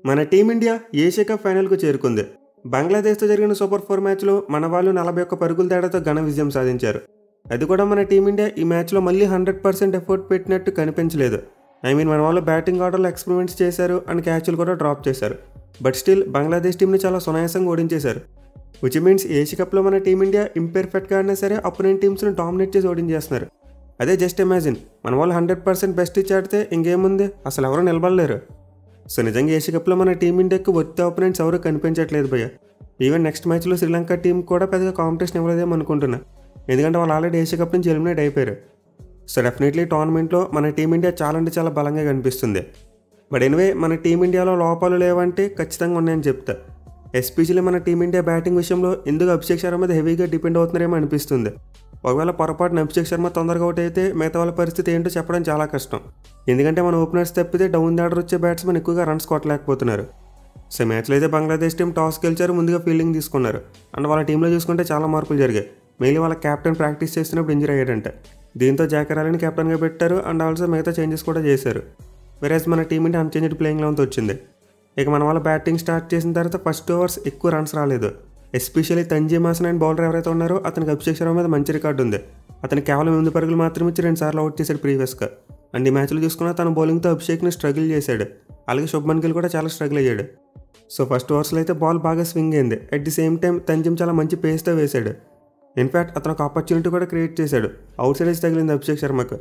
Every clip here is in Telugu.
మన టీమిండియా ఏషియా కప్ ఫైనల్కు చేరుకుంది. బంగ్లాదేశ్తో జరిగిన సూపర్ 4 మ్యాచ్లో మన వాళ్ళు 41 పరుగుల తేడాతో ఘన విజయం సాధించారు. అది కూడా మన టీమిండియా ఈ మ్యాచ్లో మళ్ళీ 100% ఎఫర్ట్ పెట్టినట్టు కనిపించలేదు. మన వాళ్ళు బ్యాటింగ్ ఆర్డర్లో ఎక్స్పెరిమెంట్స్ చేశారు అండ్ క్యాచ్లు కూడా డ్రాప్ చేశారు. బట్ స్టిల్ బంగ్లాదేశ్ టీంని చాలా సునాయాసంగా ఓడించేశారు. విచ్ మీన్స్ ఏషియా కప్లో మన టీమిండియా ఇంపెర్ఫెక్ట్గా అయినా సరే అపోనెంట్ టీమ్స్ని డామినేట్ చేసి ఓడించేస్తున్నారు. అదే జస్ట్ ఇమాజిన్ మన వాళ్ళు 100% బెస్ట్ ఇచ్చి ఆడితే ఇంకేముంది, అసలు ఎవరూ నిలబడలేరు. సో నిజంగా ఏషియా కప్లో మన టీమిండియాకి వర్త్ ఆపోనెంట్స్ ఎవరు కనిపించట్లేదు భయ్య. ఈవెన్ నెక్స్ట్ మ్యాచ్లో శ్రీలంక టీం కూడా పెద్దగా కాంపిటీషన్ ఇవ్వలేదేమో అనుకుంటున్నా, ఎందుకంటే వాళ్ళు ఆల్రెడీ ఏషియా కప్ నుంచి ఎలిమినేట్ అయిపోయారు. సో డెఫినెట్లీ టోర్నమెంట్లో మన టీమిండియా చాలా అంటే చాలా బలంగా కనిపిస్తుంది. బట్ ఎనివే మన టీమిండియాలో లోపాలు లేవంటే ఖచ్చితంగా ఉన్నాయని చెప్తా. ఎస్పెషల్లీ మన టీమిండియా బ్యాటింగ్ విషయంలో ఎందుకు అభిషేక్ శర్మ మీద హెవీగా డిపెండ్ అవుతున్నారేమో అనిపిస్తుంది. ఒకవేళ పొరపాటున అభిషేక్ శర్మ తొందరగా అవుట్ అయితే మిగతా వాళ్ళ పరిస్థితి ఏంటో చెప్పడం చాలా కష్టం, ఎందుకంటే మన ఓపెనర్స్ తప్పితే డౌన్ ది ఆర్డర్ వచ్చే బ్యాట్స్మెన్ ఎక్కువగా రన్స్ కొట్టలేకపోతున్నారు. సో మ్యాచ్లో అయితే బంగ్లాదేశ్ టీం టాస్ గెలిచారు, ముందుగా ఫీల్డింగ్ తీసుకున్నారు. అండ్ వాళ్ళ టీంలో చూసుకుంటే చాలా మార్పులు జరిగాయి. మెయిన్లీ వాళ్ళ కెప్టెన్ ప్రాక్టీస్ చేస్తున్నప్పుడు ఇంజరీ అయ్యాడంట, దీంతో జాకర్ అలీని కెప్టెన్గా పెట్టారు అండ్ ఆల్సో మిగతా చేంజెస్ కూడా చేశారు. వెరాజ్ మన టీంని అన్చేంజ్డ్ ప్లేయింగ్ లెవెన్తో వచ్చింది. ఇక మన వాళ్ళ బ్యాటింగ్ స్టార్ట్ చేసిన తర్వాత ఫస్ట్ ఓవర్స్ ఎక్కువ రన్స్ రాలేదు. Especially Tanzim Haasan and bowler ఎవరైతే ఉన్నారో అతనికి అభిషేక్ శర్మ మీద మంచి రికార్డు ఉంది. అతను కేవలం 8 పరుగులు మాత్రమే ఇచ్చి 2 సార్లు అవుట్ చేశాడు ప్రీవియస్గా. అండ్ ఈ మ్యాచ్లో చూసుకున్న తన బౌలింగ్తో అభిషేక్ని స్ట్రగుల్ చేశాడు, అలాగే శుభ్మన్ గిల్ కూడా చాలా స్ట్రగుల్ అయ్యాడు. సో ఫస్ట్ ఓవర్స్లో అయితే బాల్ బాగా స్వింగ్ అయింది. At the same time Tanzim చాలా మంచి పేస్తో వేశాడు. ఇన్ఫ్యాక్ట్ అతను ఒక ఆపర్చునిటీ కూడా క్రియేట్ చేశాడు, అవుట్ సైడ్ తగిలింది అభిషేక్ శర్మకు.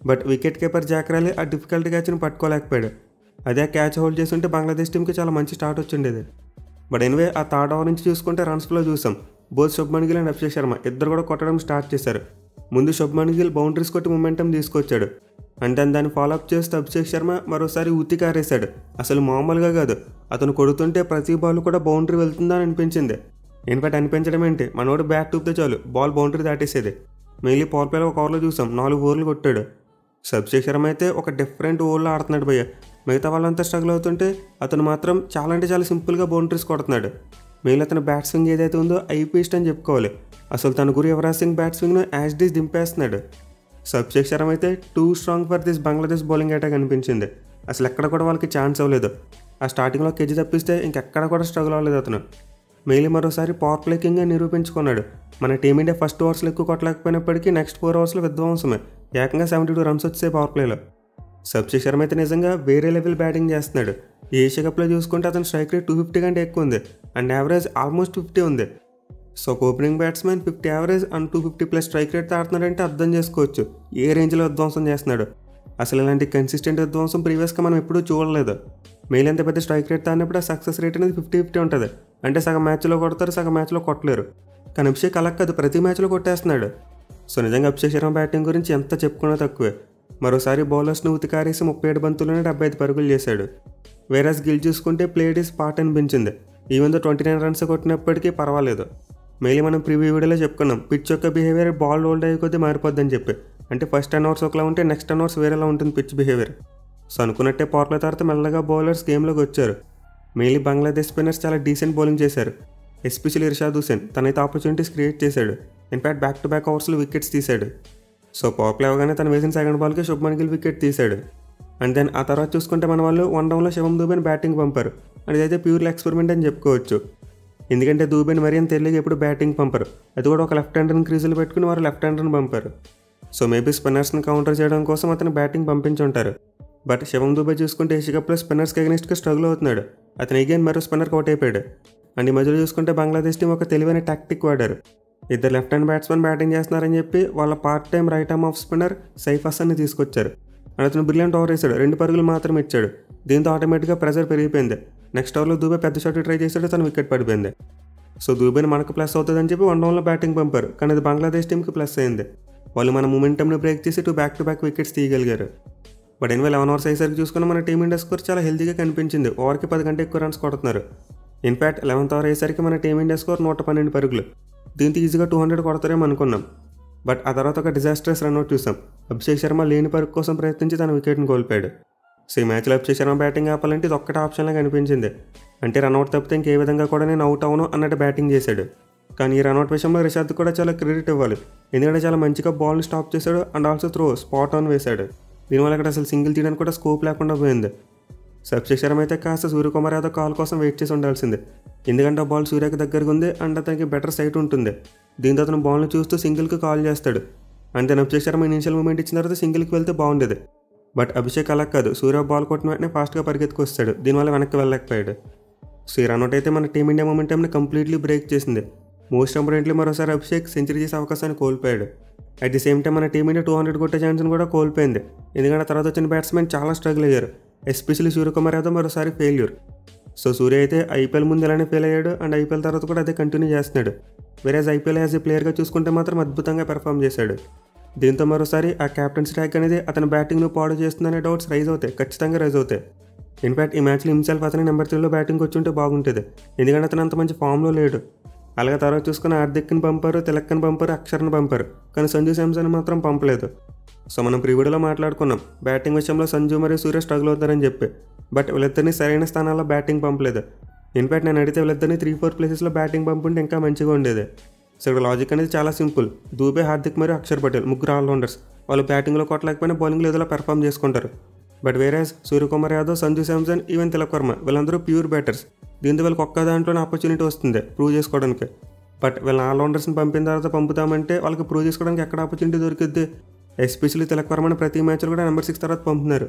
But wicket keeper Jaker Ali ఆ డిఫికల్ట్ క్యాచ్ని పట్టుకోలేకపోయాడు. అదే క్యాచ్ హోల్డ్ చేస్తుంటే బంగ్లాదేశ్ టీంకి చాలా మంచి స్టార్ట్ వచ్చిండేది. బట్ ఎనివే ఆ థర్డ్ ఓవర్ నుంచి చూసుకుంటే రన్స్లో చూసాం బోత్ శుభ్మన్ గిల్ అండ్ అభిషేక్ శర్మ ఇద్దరు కూడా కొట్టడం స్టార్ట్ చేశారు. ముందు శుభ్మన్ గిల్ బౌండరీస్ కొట్టి మొమెంటం తీసుకొచ్చాడు, అంటే దాన్ని ఫాలోఅప్ చేస్తూ అభిషేక్ శర్మ మరోసారి ఉతికారేశాడు. అసలు మామూలుగా కాదు, అతను కొడుతుంటే ప్రతి బాల్ కూడా బౌండరీ వెళ్తుందని అనిపించింది. ఇన్ఫాక్ట్ అనిపించడం ఏంటి, మనోడు బ్యాట్ టూపితే చాలు బాల్ బౌండరీ దాటేసేది. మెయిన్లీ పవర్ ప్లేలో ఒక ఓవర్లో చూసాం 4 ఓవర్లు కొట్టాడు. సో అభిషేక్ శర్మ అయితే ఒక డిఫరెంట్ ఓవర్లో ఆడుతున్నాడు భయ్య. మిగతా వాళ్ళంతా స్ట్రగుల్ అవుతుంటే అతను మాత్రం చాలా అంటే చాలా సింపుల్గా బౌండరీస్ కొడుతున్నాడు. మెయిన్ అతను బ్యాట్ స్వింగ్ ఏదైతే ఉందో ఐపీస్ట్ అని చెప్పుకోవాలి. అసలు తన గురి యువరాజ్ సింగ్ బ్యాట్ స్వింగ్ను యాజ్ డీస్ దింపేస్తున్నాడు. సో అభిషేక్ శర్మ అయితే too strong for this Bangladesh bowling attack అనిపించింది. అసలు ఎక్కడ కూడా వాళ్ళకి ఛాన్స్ అవ్వలేదు. ఆ స్టార్టింగ్లో కేజీ తప్పిస్తే ఇంకెక్కడ కూడా స్ట్రగుల్ అవ్వలేదు అతను. మెయిన్లీ మరోసారి పవర్ ప్లే కింగ్గా నిరూపించుకున్నాడు. మన టీమిండియా ఫస్ట్ ఓవర్స్లో ఎక్కువ కొట్టలేకపోయినప్పటికీ నెక్స్ట్ 4 ఓవర్స్లో విధ్వంసమే, ఏకంగా 72 రన్స్ వచ్చాయి పవర్ ప్లేలో. సో అభిషేక్ శర్మ అయితే నిజంగా వేరే లెవెల్ బ్యాటింగ్ చేస్తున్నాడు. ఏషియా కప్లో చూసుకుంటే అతని స్ట్రైక్ రేట్ 250 కంటే ఎక్కువ ఉంది అండ్ యావరేజ్ ఆల్మోస్ట్ 50 ఉంది. సో ఒక opening batsmen 50 average and 250+ strike రేట్తో ఆడుతున్నాడంటే అర్థం చేసుకోవచ్చు ఏ రేంజ్లో విధ్వంసం చేస్తున్నాడు. అసలు ఇలాంటి కన్సిస్టెంట్ విధ్వంసం ప్రీవియస్గా మనం ఎప్పుడూ చూడలేదు. మెయిల్ ఎంత పెద్ద స్ట్రైక్ రేట్ తాగినప్పుడు ఆ సక్సెస్ రేట్ అనేది 50-50 ఉంటుంది, అంటే సగం మ్యాచ్లో కొడతారు, సగం మ్యాచ్లో కొట్టలేరు. కానీ అభిషేక్ అలా కాదు, ప్రతి మ్యాచ్లో కొట్టేస్తున్నాడు. సో నిజంగా అభిషేక్ శర్మ బ్యాటింగ్ గురించి ఎంత చెప్పుకున్నా తక్కువే. మరోసారి బౌలర్స్ను ఉతికారేసి 37 బంతుల్లోనే 75 పరుగులు చేశాడు. వేరాస్ గిల్ చూసుకుంటే ప్లేడ్ ఈస్ పార్ట్ అనిపించింది. ఈవెన్ 29 రన్స్ కొట్టినప్పటికీ పర్వాలేదు. మెయిల్ మనం ప్రీవ్యూ వీడియోలో చెప్పుకున్నాం పిచ్ యొక్క బిహేవియర్ బాల్ హోల్డ్ అయ్యే కొద్దీ మారిపోద్దని చెప్పి, అంటే ఫస్ట్ 10 ఓవర్స్ ఒకలా ఉంటే నెక్స్ట్ 10 ఓవర్స్ వేరేలా ఉంటుంది పిచ్ బిహేవియర్. సో అనుకున్నట్టే పవర్ ప్లే తర్వాత మెల్లగా బౌలర్స్ గేమ్లోకి వచ్చారు. మెయిన్లీ బంగ్లాదేశ్ స్పిన్నర్స్ చాలా డీసెంట్ బౌలింగ్ చేశారు. ఎస్పెషల్లీ ఇర్షాద్ హుసేన్ తనైతే ఆపర్చునిటీస్ క్రియేట్ చేశాడు. ఇన్ఫాక్ట్ బ్యాక్ టు బ్యాక్ ఓవర్స్లో వికెట్స్ తీశాడు. సో పవర్ ప్లే అవగానే తను వేసిన సెకండ్ బాల్కి శుభ్మన్ గిల్ వికెట్ తీశాడు. అండ్ దెన్ ఆ తర్వాత చూసుకుంటే మన వాళ్ళు 1 డౌన్లో శివం దూబేని బ్యాటింగ్ పంపారు. అండ్ ఇదైతే ప్యూర్ ఎక్స్పెరిమెంట్ అని చెప్పుకోవచ్చు, ఎందుకంటే దూబేని మరీ అంత తెలియక ఎప్పుడు బ్యాటింగ్ పంపరు, అది కూడా ఒక లెఫ్ట్ హ్యాండర్ని క్రీజులు పెట్టుకుని వారు లెఫ్ట్ హ్యాండర్ని పంపారు. సో మేబీ స్పిన్నర్స్ని కౌంటర్ చేయడం కోసం అతను బ్యాటింగ్ పంపించుంటారు. బట్ శివం దూబే చూసుకుంటే ఏషియా కప్లో స్పిన్నర్స్కి అగెనిస్ట్గా స్ట్రగుల్ అవుతున్నాడు. అతను అగైన్ మరో స్పిన్నర్కి అవుట్ అయిపోయాడు. అండ్ ఈ మధ్యలో చూసుకుంటే బంగ్లాదేశ్ టీం ఒక తెలివైన టాక్టిక్ వాడారు. ఇద్దరు లెఫ్ట్ హ్యాండ్ బ్యాట్స్మెన్ బ్యాటింగ్ చేస్తున్నారని చెప్పి వాళ్ళ part time right arm off spinner Saif హసన్ని తీసుకొచ్చారు. అండ్ అతను బ్రిలియంట్ ఓవర్ వేశాడు, 2 పరుగులు మాత్రమే ఇచ్చాడు. దీంతో ఆటోమేటిక్గా ప్రెజర్ పెరిగిపోయింది. నెక్స్ట్ ఓవర్లో దూబే పెద్ద షాట్ ట్రై చేశాడు, తను వికెట్ పడిపోయింది. సో దూబేని మనకు ప్లస్ అవుతుందని చెప్పి 1 డౌన్లో బ్యాటింగ్ పంపారు, కానీ అది బంగ్లాదేశ్ టీంకి ప్లస్ అయింది. వాళ్ళు మన మూమెంటంని బ్రేక్ చేసి 2 బ్యాక్-టు-బ్యాక్ వికెట్స్ తీయగలిగారు. బట్ ఎనివే 11 ఓవర్స్ అయ్యేసరికి చూసుకున్న మన టీమిండియా స్కోర్ చాలా హెల్తీగా కనిపించింది. ఓవర్కి 10 కంటే ఎక్కువ రన్స్ కొడుతున్నారు. ఇన్ఫ్యాక్ట్ 11th ఓవర్ అయ్యేసరికి మన టీమిండియా స్కోర్ 112 పరుగులు. దీంతో ఈజీగా 200 కొడతారేమో అనుకున్నాం. బట్ ఆ తర్వాత ఒక డిజాస్ట్రస్ రన్అట్ చూసాం. అభిషేక్ శర్మ లేని పరుగు కోసం ప్రయత్నించి తన వికెట్ని కోల్పోయాడు. సో ఈ మ్యాచ్లో అభిషేక్ శర్మ బ్యాటింగ్ ఆపాలంటే ఇది ఒక్కటే ఆప్షన్లా కనిపించింది, అంటే రన్అట్ తప్పితే ఇంకే విధంగా కూడా నేను అవుట్ అవును అన్నట్టు బ్యాటింగ్ చేశాడు. కానీ ఈ రన్అట్ విషయంలో రిషాద్ కూడా చాలా క్రెడిట్ ఇవ్వాలి, ఎందుకంటే చాలా మంచిగా బాల్ని స్టాప్ చేశాడు and also throw spot on వేశాడు. దీనివల్ల అక్కడ అసలు సింగిల్ తీయడానికి కూడా స్కోప్ లేకుండా పోయింది. అభిషేక్ శర్మ అయితే కాస్త సూర్యకుమార్ యాదవ్ కాల్ కోసం వెయిట్ చేసి ఉండాల్సిందే. ఎందుకంటే ఆ బాల్ సూర్యకి దగ్గరగా ఉంది అండ్ అతనికి బెటర్ సైట్ ఉంటుంది. దీంతో అతను బాల్ని చూస్తూ సింగిల్కి కాల్ చేస్తాడు. అంతే అభిషేక్ శర్మ ఇనిషియల్ మూమెంట్ ఇచ్చిన తర్వాత సింగిల్కి వెళ్తే బాగుండేది. బట్ అభిషేక్ అలా కాదు, సూర్య బాల్ కొట్టిన వెంటనే ఫాస్ట్గా పరిగెత్తుకు వస్తాడు. దీనివల్ల వెనక్కి వెళ్ళలేకపోయాడు. సో ఈ రన్అట్ అయితే మన టీమిండియా మొమెంటంని కంప్లీట్లీ బ్రేక్ చేసింది. మోస్ట్ ఇంపార్టెంట్లీ మరోసారి అభిషేక్ సెంచరీ చేసే అవకాశాన్ని కోల్పోయాడు. అట్ ది సేమ్ టైం మన టీమిండియా 200 కొట్టే ఛాన్స్ని కూడా కోల్పోయింది. ఎందుకంటే తర్వాత వచ్చిన బ్యాట్స్మెన్ చాలా స్ట్రగుల్ అయ్యారు. ఎస్పెషల్లీ సూర్యకుమార్ యాదవ్ మరోసారి ఫెయిల్యూర్. సో సూర్య అయితే ఐపీఎల్ ముందు ఎలానే ఫెయిల్ అయ్యాడు అండ్ ఐపీఎల్ తర్వాత కూడా అదే కంటిన్యూ చేస్తున్నాడు. వేరేజ్ ఐపీఎల్ యాజ్ ఏ ప్లేయర్గా చూసుకుంటే మాత్రం అద్భుతంగా పెర్ఫామ్ చేశాడు. దీంతో మరోసారి ఆ క్యాప్టెన్సీ ట్యాగ్ అనేది అతని బ్యాటింగ్ను పాడు చేస్తుందనే డౌట్స్ రైజ్ అవుతాయి, ఖచ్చితంగా రైజ్ అవుతాయి. ఇన్ఫ్యాక్ట్ ఈ మ్యాచ్లో హిమ్సెల్ఫ్ అతని నెంబర్ 3లో బ్యాటింగ్ వచ్చి ఉంటే బాగుంటుంది. ఎందుకంటే అతను అంత మంచి ఫామ్లో లేడు. అలాగే తర్వాత చూసుకుని హార్దిక్ని పంపారు, తిలక్ని పంపారు, అక్షర్ని పంపారు, కానీ సంజు శాంసన్ మాత్రం పంపలేదు. సో మనం ప్రీవిడీలో మాట్లాడుకున్నాం బ్యాటింగ్ విషయంలో సంజు మరియు సూర్య స్ట్రగుల్ అవుతారని చెప్పి. బట్ వీళ్ళిద్దరిని సరైన స్థానాల్లో బ్యాటింగ్ పంపలేదు. ఇన్ఫ్యాక్ట్ నేను అడిగితే వీళ్ళిద్దరిని 3-4 ప్లేసెస్లో బ్యాటింగ్ పంపుంటే ఇంకా మంచిగా ఉండేది. సో ఇక్కడ లాజిక్ అనేది చాలా సింపుల్. దూబే, హార్దిక్ మరియు అక్షర్ పటేల్ ముగ్గురు ఆల్రౌండర్స్. వాళ్ళు బ్యాటింగ్లో కొట్టలేకపోయినా బౌలింగ్లో ఏదోలా పెర్ఫామ్ చేసుకుంటారు. బట్ వేరేజ్ సూర్యకుమార్ యాదవ్, సంజు శాంసన్, ఈవెన్ తిలక్ వర్మ వీళ్ళందరూ ప్యూర్ బ్యాటర్స్. దీంతో వీళ్ళకి ఒక్క దాంట్లోనే ఆపర్చునిటీ వస్తుంది ప్రూవ్ చేసుకోవడానికి. బట్ వీళ్ళ ఆల్రౌండర్స్ని పంపిన తర్వాత పంపుతామంటే వాళ్ళకి ప్రూవ్ చేసుకోవడానికి ఎక్కడ ఆపర్చునిటీ దొరికిద్ది? ఎస్పెషల్లీ తిలక్ వర్మని ప్రతి మ్యాచ్లో కూడా నెంబర్ 6 తర్వాత పంపుతున్నారు.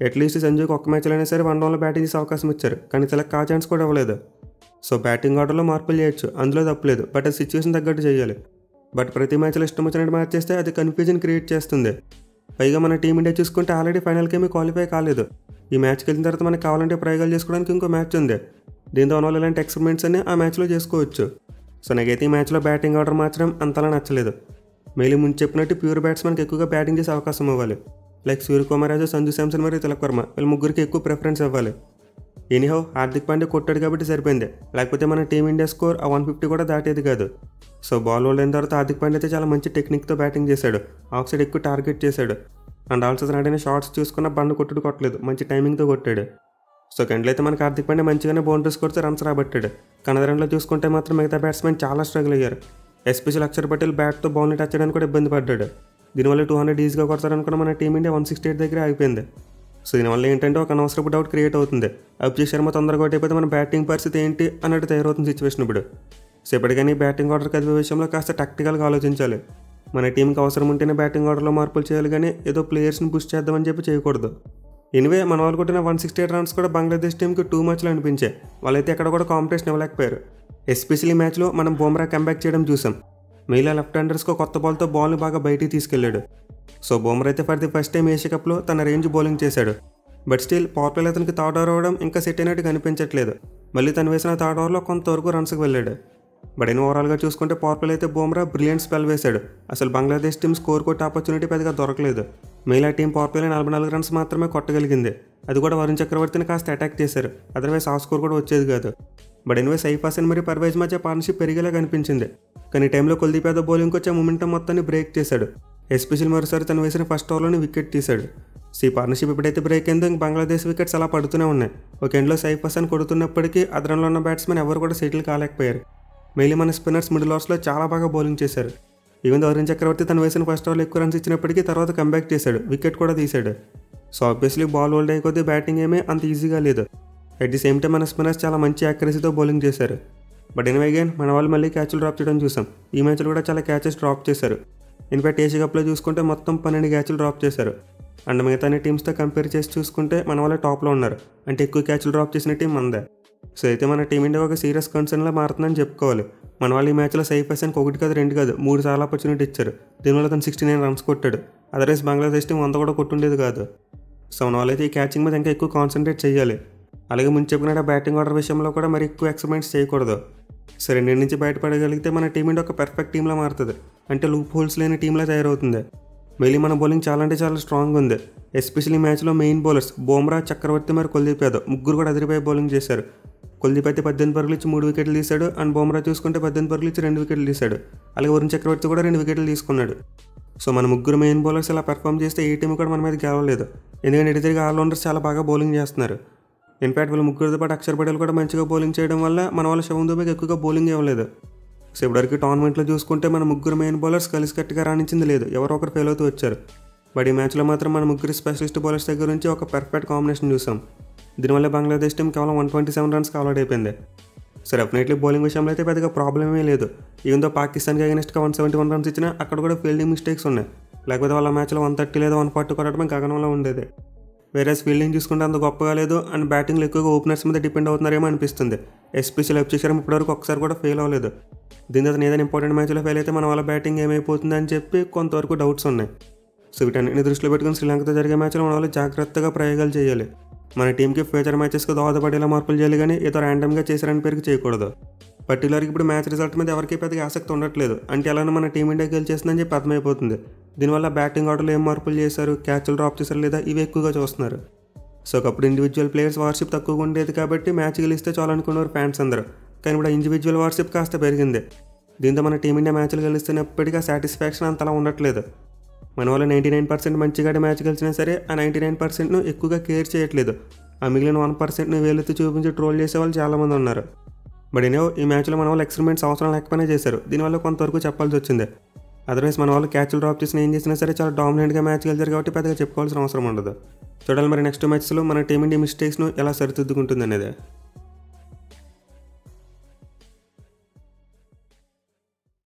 అట్లీస్ట్ సంజుకి ఒక్క మ్యాచ్లో అయినా సరే 1 డౌన్లో బ్యాటింగ్ చేసే అవకాశం ఇచ్చారు, కానీ తిలక్ ఆ ఛాన్స్ కూడా ఇవ్వలేదు. సో బ్యాటింగ్ ఆర్డర్లో మార్పులు చేయొచ్చు, అందులో తప్పలేదు. బట్ అది సిచ్యువేషన్ తగ్గట్టు చేయాలి. బట్ ప్రతి మ్యాచ్లో ఇష్టం వచ్చినట్టు మార్చేస్తే అది కన్ఫ్యూజన్ క్రియేట్ చేస్తుంది. పైగా మన టీమిండియా చూసుకుంటే ఆల్రెడీ ఫైనల్కి ఏమీ క్వాలిఫై కాలేదు. ఈ మ్యాచ్కి వెళ్ళిన తర్వాత మనకి కావాలంటే ప్రయోగాలు చేసుకోవడానికి ఇంకో మ్యాచ్ ఉంది. దీంతో వల్ల ఇలాంటి ఎక్స్పెరిమెంట్స్ అన్ని ఆ మ్యాచ్లో చేసుకోవచ్చు. సో నాకైతే ఈ మ్యాచ్లో బ్యాటింగ్ ఆర్డర్ మార్చడం అంతలా నచ్చలేదు. మెయిన్ ముందు చెప్పినట్టు ప్యూర్ బ్యాట్స్మెన్కి ఎక్కువగా బ్యాటింగ్ చేసే అవకాశం ఇవ్వాలి. లైక్ సూర్యకుమార్ యాదవ్, సంజు శాంసన్ మరియు తిలక్ వర్మ వీళ్ళ ముగ్గురికి ఎక్కువ ప్రిఫరెన్స్ ఇవ్వాలి. ఎనీహౌ హార్దిక్ పాండ్యా కొట్టాడు కాబట్టి సరిపోయింది, లేకపోతే మన టీమిండియా స్కోర్ ఆ 150 కూడా దాటేది కాదు. సో బాల్ అయిన తర్వాత హార్దిక్ పాండ్యా అయితే చాలా మంచి టెక్నిక్తో బ్యాటింగ్ చేశాడు. ఆఫ్ సైడ్ ఎక్కువ టార్గెట్ చేశాడు. అండ్ ఆల్సో ఆడిన షాట్స్ చూసుకున్న బండ్ కొట్టలేదు, మంచి టైమింగ్తో కొట్టాడు. సో సెకండ్లో అయితే మనకి హార్దిక్ పాండ్యా మంచిగానే బౌండరీస్ కొడితే రన్స్ రాబట్టాడు. కన్నడ రన్లో చూసుకుంటే మాత్రం మిగతా బ్యాట్స్మెన్ చాలా స్ట్రగుల్ అయ్యారు. ఎస్పెషల్ అక్షర్ పటేల్ బ్యాట్తో బౌల్ని టచ్ చేయడానికి కూడా ఇబ్బంది పడ్డాడు. దీనివల్ల 200 ఈజీగా కొడతారనుకున్న మన టీమిండియా 168 దగ్గర ఆగిపోయింది. సో దీనివల్ల ఏంటంటే ఒక అనవసరపు డౌట్ క్రియేట్ అవుతుంది. అభిషేక్ శర్మ తొందరగా కొట్టైపోతే మన బ్యాటింగ్ పరిస్థితి ఏంటి అన్నట్టు తయారవుతుంది సిచ్యువేషన్ ఇప్పుడు. సో ఎప్పటికైనా బ్యాటింగ్ ఆర్డర్ కదిపే విషయంలో కాస్త టాక్టికల్గా ఆలోచించాలి. మన టీంకి అవసరం ఉంటేనే బ్యాటింగ్ ఆర్డర్లో మార్పులు చేయాలి, కానీ ఏదో ప్లేయర్స్ని పుష్ చేద్దామని చెప్పి చేయకూడదు. ఎనివే మన వాళ్ళు కొట్టిన 168 రన్స్ కూడా బంగ్లాదేశ్ టీంకి టూ మచ్లు అనిపించాయి. వాళ్ళైతే ఎక్కడ కూడా కాంపిటీషన్ ఇవ్వలేకపోయారు. ఎస్పెషల్లీ మ్యాచ్లో మనం బుమ్రా కంబ్యాక్ చేయడం చూసాం. మిగిలిన లెఫ్ట్ హ్యాండర్స్కి కొత్త బాల్తో బాల్ని బాగా బయటికి తీసుకెళ్లాడు. సో బుమ్రా అయితే for the first time Asia కప్లో తన రేంజ్ బౌలింగ్ చేశాడు. బట్ స్టిల్ పవర్ ప్లేలో అతనికి థర్డ్ ఓవర్ అవ్వడం ఇంకా సెట్ అయినట్టు కనిపించట్లేదు. మళ్ళీ తను వేసిన థర్డ్ ఓవర్లో కొంతవరకు రన్స్కి వెళ్ళాడు. బట్ ఓవరాల్గా చూసుకుంటే పవర్ ప్లేలో అయితే బుమ్రా బ్రిలియంట్ స్పెల్ వేశాడు. అసలు బంగ్లాదేశ్ టీం స్కోర్ కొట్టే ఆపర్చునిటీ పెద్దగా దొరకలేదు. మిగిలిన టీం పవర్ ప్లేలో 44 రన్స్ మాత్రమే కొట్టగలిగింది. అది కూడా వరుణ్ చక్రవర్తిని కాస్త అటాక్ చేశారు, అదర్వైజ్ ఆ స్కోర్ కూడా వచ్చేది కాదు. బట్ సైఫ్ హసన్ మరియు పర్వేజ్ మధ్య పార్ట్నర్షిప్ పెరిగేలా కనిపించింది. కానీ టైంలో కుల్దీప్ యాదవ్ బౌలింగ్కి వచ్చే మొమెంటం మొత్తాన్ని బ్రేక్ చేశాడు. ఎస్పెషల్ మరోసారి తను వేసిన ఫస్ట్ ఓవర్లోనే వికెట్ తీశాడు. సో ఈ పార్ట్నర్షిప్ ఎప్పుడైతే బ్రేక్ అయిందో ఇంక బంగ్లాదేశ్ వికెట్స్ అలా పడుతూనే ఉన్నాయి. ఒక ఎండ్లో సైఫ్ హసన్ కొడుతున్నప్పటికీ అదనంలో ఉన్న బ్యాట్స్మెన్ ఎవరు కూడా సెటిల్ కాలేకపోయారు. మెయిన్లీ మన స్పిన్నర్స్ మిడిల్ ఓవర్స్లో చాలా బాగా బౌలింగ్ చేశారు. ఈవెన్ వరుణ్ చక్రవర్తి తను వేసిన ఫస్ట్ ఓవర్లో ఎక్కువ రన్స్ ఇచ్చినప్పటికీ తర్వాత కంబ్యాక్ చేశాడు, వికెట్ కూడా తీశాడు. సో ఆబ్వియస్లీ బాల్ హోల్డ్ అయ్యే కొద్దీ బ్యాటింగ్ ఏమీ అంత ఈజీగా లేదు. అట్ ది సేమ్ టైం మన స్పిన్నర్స్ చాలా మంచి యాక్యురసీతో బౌలింగ్ చేశారు. బట్ అగైన్ మన వాళ్ళు మళ్ళీ క్యాచ్లు డ్రాప్ చేయడం చూసాం. ఈ మ్యాచ్లో కూడా చాలా క్యాచెస్ డ్రాప్ చేశారు. ఇన్ఫాక్ట్ ఏషియా కప్లో చూసుకుంటే మొత్తం 12 క్యాచ్లు డ్రాప్ చేశారు. అండ్ మిగతా టీమ్స్తో కంపేర్ చేసి చూసుకుంటే మన వాళ్ళే టాప్లో ఉన్నారు. అంటే ఎక్కువ క్యాచ్లు డ్రాప్ చేసిన టీం మనదే. సో అయితే మన టీమిండియా ఒక సీరియస్ కన్సర్న్లా మారుతుందని చెప్పుకోవాలి. మన వాళ్ళు ఈ మ్యాచ్లో సైఫ్ హసన్కి 1 కాదు 2 కాదు 3 సార్లు ఆపర్చునిటీ ఇచ్చారు. దీనివల్ల తను 69 రన్స్ కొట్టాడు. అదర్వైజ్ బంగ్లాదేశ్ టీం 100 కూడా కొట్టుండేది కాదు. సో మన వాళ్ళైతే ఈ క్యాచింగ్ మీద ఇంకా ఎక్కువ కాన్సన్ట్రేట్ చేయాలి. అలాగే ముందు చెప్పినట్టు బ్యాటింగ్ ఆర్డర్ విషయంలో కూడా మరి ఎక్కువ ఎక్స్పెరిమెంట్స్ చేయకూడదు. సో 2 నుంచి బయటపడగలిగితే మన టీమిండియా ఒక పర్ఫెక్ట్ టీంలా మారుతుంది. అంటే లూప్ హోల్స్ లేని టీంలా తయారవుతుంది. మెయిన్లీ మన బౌలింగ్ చాలా అంటే చాలా స్ట్రాంగ్ ఉంది. ఎస్పెషల్లీ మ్యాచ్లో మెయిన్ బౌలర్స్ బుమ్రా, చక్రవర్తి మరియు కుల్దీప్ యాదవ్ ముగ్గురు కూడా అదిరిపోయి బౌలింగ్ చేశారు. కుల్దీప్ అయితే 18 పరుగులు ఇచ్చి 3 వికెట్లు తీశాడు. అండ్ బుమ్రా చూసుకుంటే 18 పరుగులు ఇచ్చి 2 వికెట్లు తీశాడు. అలాగే వరుణ్ చక్రవర్తి కూడా 2 వికెట్లు తీసుకున్నాడు. సో మన ముగ్గురు మెయిన్ బౌలర్స్ ఇలా పెర్ఫామ్ చేస్తే ఏ టీం కూడా మన మీద గెలవలేదు. ఎందుకంటే ఇటు తిరిగి ఆల్రౌండర్స్ చాలా బాగా బౌలింగ్ చేస్తున్నారు. ఇన్ఫాక్ట్ వీళ్ళు ముగ్గురితో పాటు అక్షర్ పటేల్ కూడా మంచిగా బౌలింగ్ చేయడం వల్ల మన వాళ్ళ శివం దుబేకి ఎక్కువగా బౌలింగ్ ఇవ్వలేదు. సో ఇప్పటివరకు టోర్నమెంట్లో చూసుకుంటే మన ముగ్గురు మెయిన్ బౌలర్స్ కలిసికట్టుగా రాణించింది లేదు, ఎవరో ఒకరు ఫెయిల్ అవుతూ వచ్చారు. బట్ ఈ మ్యాచ్లో మాత్రం మన ముగ్గురు స్పెషలిస్ట్ బౌలర్స్ దగ్గర నుంచి ఒక పర్ఫెక్ట్ కాంబినేషన్ చూసాం. దీనివల్ల బంగ్లాదేశ్ టీం కేవలం 127 రన్స్కి అవుట్ అయిపోయింది. సో డెఫినెట్లీ బౌలింగ్ విషయంలో అయితే పెద్దగా ప్రాబ్లం ఏమీ లేదు. ఈవెన్ దో పాకిస్తాన్కి అగెనిస్ట్గా 171 రన్స్ ఇచ్చినా అక్కడ కూడా ఫీల్డింగ్ మిస్టేక్స్ ఉన్నాయి. లేకపోతే వాళ్ళ మ్యాచ్లో 130 లేదా 140 కొట్టడమే గగనంలో ఉండేది. వేరే ఫీల్డింగ్ చూసుకుంటే అంత గొప్పగా లేదు అండ్ బ్యాటింగ్లో ఎక్కువగా ఓపెనర్స్ మీద డిపెండ్ అవుతున్నారేమో అనిపిస్తుంది. ఎస్పెషల్ అభిషేక్ శర్మ ఇప్పటివరకు ఒకసారి కూడా ఫెయిల్ అవ్వలేదు. దీని తర్వాత ఏదైనా ఇంపార్టెంట్ మ్యాచ్లో ఫెయిల్ అయితే మన వాళ్ళ బ్యాటింగ్ ఏమైపోతుంది అని చెప్పి కొంతవరకు డౌట్స్ ఉన్నాయి. సో వీటన్నిటిని దృష్టిలో పెట్టుకుని శ్రీలంకతో జరిగే మ్యాచ్లో మన వాళ్ళు జాగ్రత్తగా ప్రయోగాలు చేయాలి. మన టీంకి ఫ్యూచర్ మ్యాచెస్కి దోహదపడేలా మార్పులు చేయాలి, కానీ ఏదో ర్యాండమ్గా చేశారని పేరుకి చేయకూడదు. పర్టికులర్గా ఇప్పుడు మ్యాచ్ రిజల్ట్ మీద ఎవరికి పెద్దగా ఆసక్తి ఉండట్లేదు. అంటే ఎలానో మన టీమిండియా గెలిచేస్తుందని చెప్పి అర్థమైపోతుంది. దీనివల్ల బ్యాటింగ్ ఆర్డర్లో ఏం మార్పులు చేశారు, క్యాచ్లు డ్రాప్ చేశారు లేదా ఇవి ఎక్కువగా చూస్తున్నారు. సో ఒకప్పుడు ఇండివిజువల్ ప్లేయర్స్ వార్షిప్ తక్కువగా ఉండేది కాబట్టి మ్యాచ్ గెలిస్తే చాలు అనుకున్నారు ఫ్యాన్స్ అందరూ. కానీ ఇప్పుడు ఇండివిజువల్ వార్షిప్ కాస్త పెరిగింది. దీంతో మన టీమిండియా మ్యాచ్లు గెలుస్తున్నప్పటికీ సాటిస్ఫాక్షన్ అంతలా ఉండట్లేదు. మన వాళ్ళు 99% మంచిగా మ్యాచ్ గెలిచినా సరే ఆ 99%ను ఎక్కువగా కేర్ చేయట్లేదు. ఆ మిగిలిన 1%ను వేలెత్తి చూపించి ట్రోల్ చేసే వాళ్ళు చాలామంది ఉన్నారు. బట్ ఈ మ్యాచ్లో మన వాళ్ళు ఎక్స్పెరిమెంట్స్ అవసరం లేకపోయినా చేశారు. దీనివల్ల కొంతవరకు చెప్పాల్సి వచ్చింది. అదర్వైజ్ మన వాళ్ళు క్యాచ్లు డ్రాప్ చేసిన ఏం చేసినా సరే చాలా డామినెంట్గా మ్యాచ్ గెలిచారు కాబట్టి పెద్దగా చెప్పుకోవాల్సిన అవసరం ఉండదు. చూడాలి మరి నెక్స్ట్ మ్యాచ్స్లో మన టీమిండియా మిస్టేక్స్ను ఎలా సరిదిద్దుకుంటుంది అనేది.